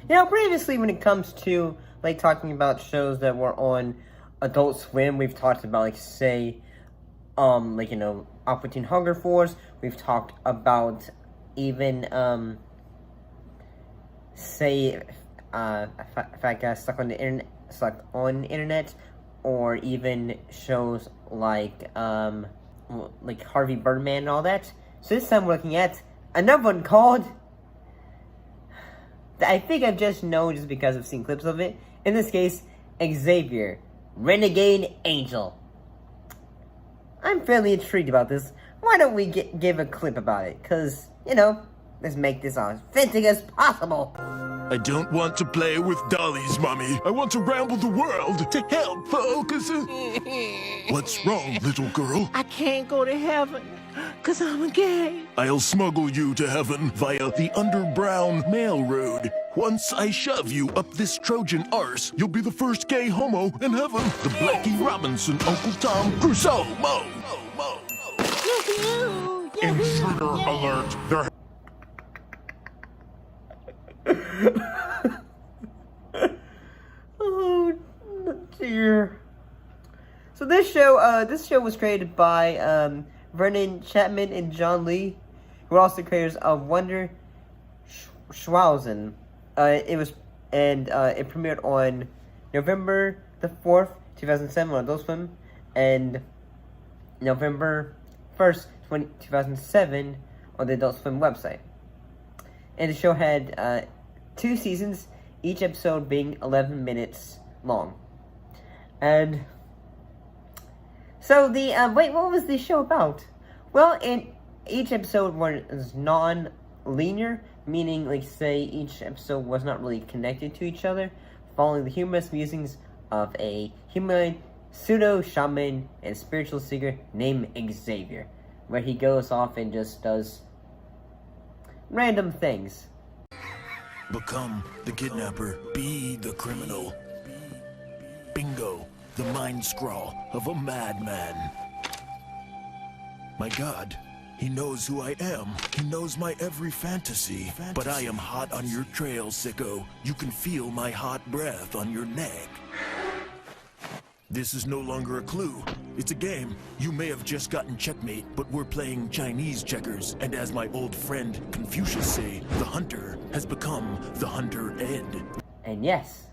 Previously when it comes to, like, talking about shows that were on Adult Swim, we've talked about, like, say, Aqua Teen Hunger Force. We've talked about even, Fat Guy Stuck on the Internet, or even shows like Harvey Birdman and all that. So this time we're looking at another one called, I think I've just known just because I've seen clips of it. In this case, Xavier, Renegade Angel. I'm fairly intrigued about this. Why don't we give a clip about it? Because, let's make this as authentic as possible. I don't want to play with dollies, Mommy. I want to ramble the world to help focus. What's wrong, little girl? I can't go to heaven, because I'm a gay. I'll smuggle you to heaven via the underground mail road. Once I shove you up this Trojan arse, you'll be the first gay homo in heaven. The Blackie Robinson, Uncle Tom Crusoe, Mo. Intruder alert. They're Oh dear. So this show was created by Vernon Chapman and John Lee, who are also creators of Wonder Schwauzen. It premiered on November the 4th, 2007 on Adult Swim, and November 1st, 2007 on the Adult Swim website. And the show had 2 seasons, each episode being 11 minutes long. And so what was the show about? Well, each episode was non-linear, meaning, like, say, each episode was not really connected to each other, following the humorous musings of a humanoid pseudo-shaman and spiritual seeker named Xavier, where he goes off and just does random things. Become the kidnapper, be the criminal. Bingo, the mind scrawl of a madman. My God, he knows who I am. He knows my every fantasy. But I am hot on your trail, sicko. You can feel my hot breath on your neck. This is no longer a clue. It's a game. You may have just gotten checkmate, but we're playing Chinese checkers. And as my old friend Confucius say, the hunter has become the hunter-ed. And yes,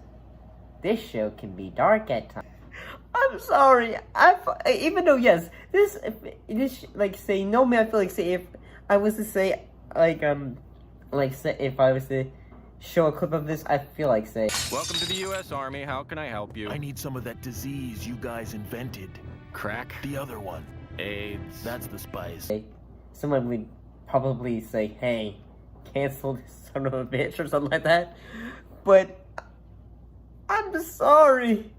this show can be dark at times. I'm sorry. Even though, yes, this like, say, normally I feel like, say, if I was to say, say, if I was to show a clip of this, I feel like, say, welcome to the U.S. Army. How can I help you? I need some of that disease you guys invented. Crack? The other one. AIDS. That's the spice. Someone would probably say, hey, cancel this son of a bitch or something like that. But I'm sorry.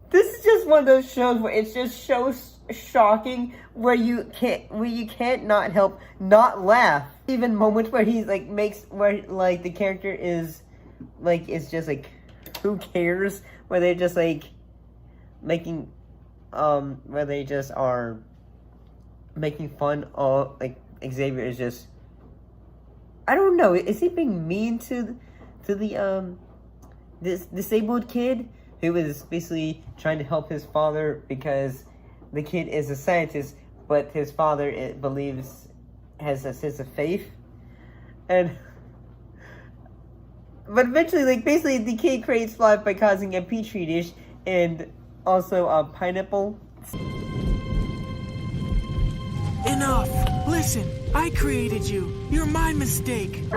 This is just one of those shows where it's just so shocking, where you can't not help not laugh. Even moments where he's like where the character is like, it's just like, who cares? Where they're just like making where they just are making fun of, like, Xavier is just, I don't know, is he being mean to the this disabled kid who is basically trying to help his father, because the kid is a scientist, but his father has a sense of faith, but eventually, like, basically the kid creates life by causing a petri dish and also a pineapple. Enough! Listen, I created you. You're my mistake.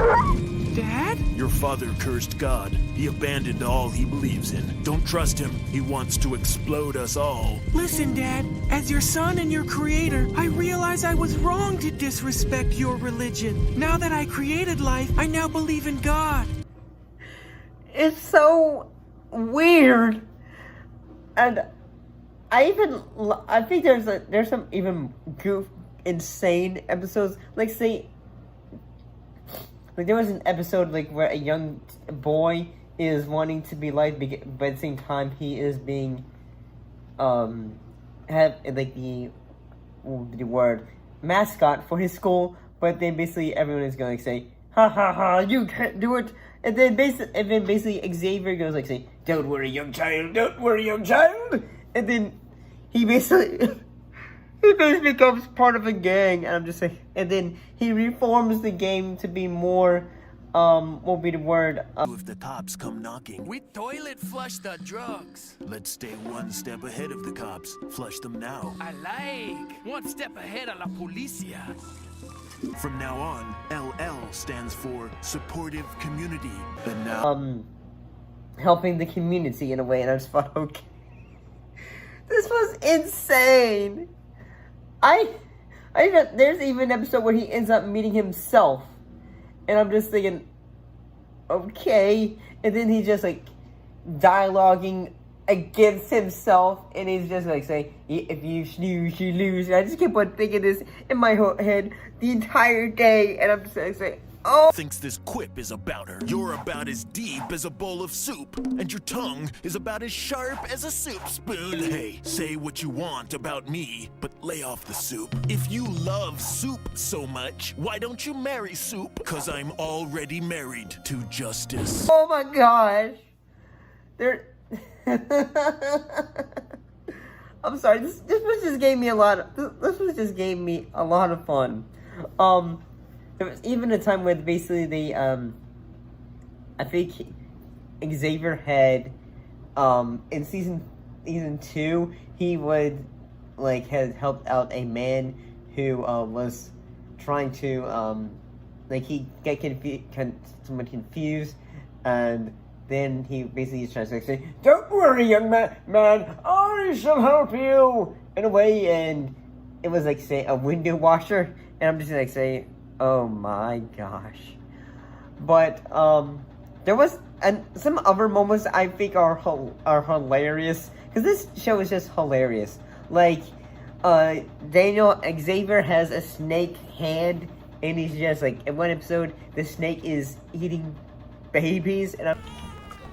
Dad? Your father cursed God. He abandoned all he believes in. Don't trust him. He wants to explode us all. Listen, Dad. As your son and your creator, I realize I was wrong to disrespect your religion. Now that I created life, I now believe in God. It's so weird. And I think there's some even insane episodes. Like, say, like, there was an episode, like, where a young boy is wanting to be liked, but at the same time he is being, have, like, the word mascot for his school, but then basically everyone is going to say, ha ha ha, you can't do it. And then basically Xavier goes like, say, don't worry, young child, don't worry, young child. And then he basically becomes part of a gang, and I'm just saying, and then he reforms the game to be more, what will be the word? If the cops come knocking, We toilet flush the drugs. let's stay one step ahead of the cops. Flush them now. I like. One step ahead of la policia. From now on, LL stands for Supportive Community. And now, Helping the community in a way, and I just thought, okay. This was insane. There's even an episode where he ends up meeting himself, and I'm just thinking, okay. And then he's just like dialoguing against himself, and he's just like saying, if you snooze, you lose. And I just kept on thinking this in my head the entire day, and I'm just like saying, oh. thinks this quip is about her. You're about as deep as a bowl of soup, and your tongue is about as sharp as a soup spoon. Hey, say what you want about me, but lay off the soup. If you love soup so much, why don't you marry soup? 'Cause I'm already married to justice. Oh my gosh. I'm sorry, this was just gave me a lot of fun. There was even a time where basically they, I think Xavier had, in season 2, he would, like, had helped out a man who, was trying to, like, he got somewhat confused, and then he basically is trying to say, don't worry, young man, I shall help you, in a way, and it was, like, say, a window washer, and I'm just, like, saying, oh my gosh. But, there was some other moments I think are hilarious, because this show is just hilarious. Like, Xavier has a snake hand, and he's just, like, in one episode, the snake is eating babies, and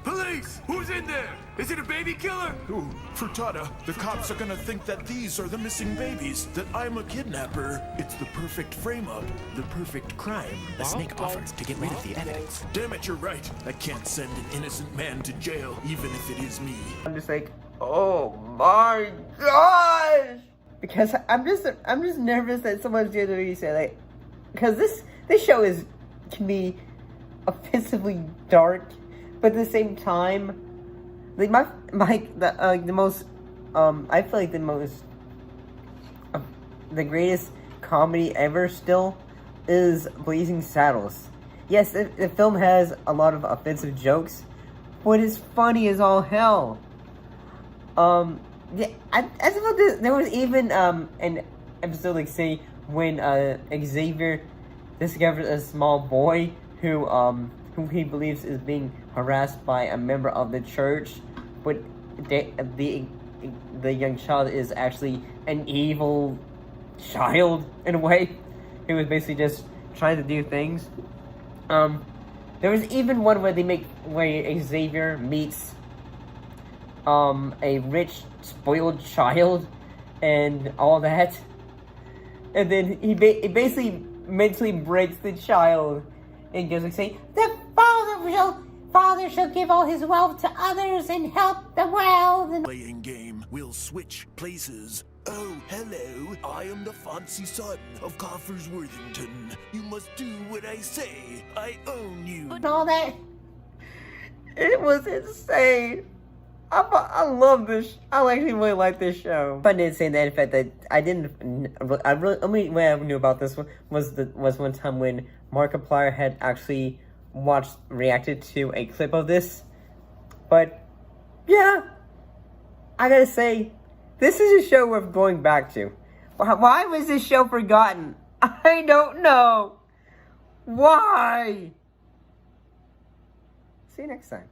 Police! Who's in there? Is it a baby killer? Ooh, Frittata, the cops are gonna think that these are the missing babies, that I'm a kidnapper. It's the perfect frame-up, the perfect crime. The snake offers to get rid of the evidence. Damn it, you're right. I can't send an innocent man to jail, even if it is me. I'm just like, oh my gosh! Because I'm just nervous that someone's gonna really say, like, because this show can be offensively dark, but at the same time, like the most I feel like the greatest comedy ever still is Blazing Saddles. Yes, the film has a lot of offensive jokes, but it's funny as all hell. Yeah, I suppose there was even an episode, like, say, when Xavier discovers a small boy who he believes is being harassed by a member of the church, but the young child is actually an evil child in a way, who was basically just trying to do things. There was even one where Xavier meets a rich, spoiled child and all that, and then he basically mentally breaks the child and goes like, saying, the father shall give all his wealth to others and help the world. Playing game, we'll switch places. Oh, hello, I am the fancy son of Coffers Worthington. You must do what I say. I own you. And all that. It was insane. I love this. I actually really like this show. But I didn't say that, in fact, that the only way I knew about this one was one time when Markiplier had actually reacted to a clip of this. But yeah, I gotta say, this is a show worth going back to. Why was this show forgotten? I don't know. Why? See you next time.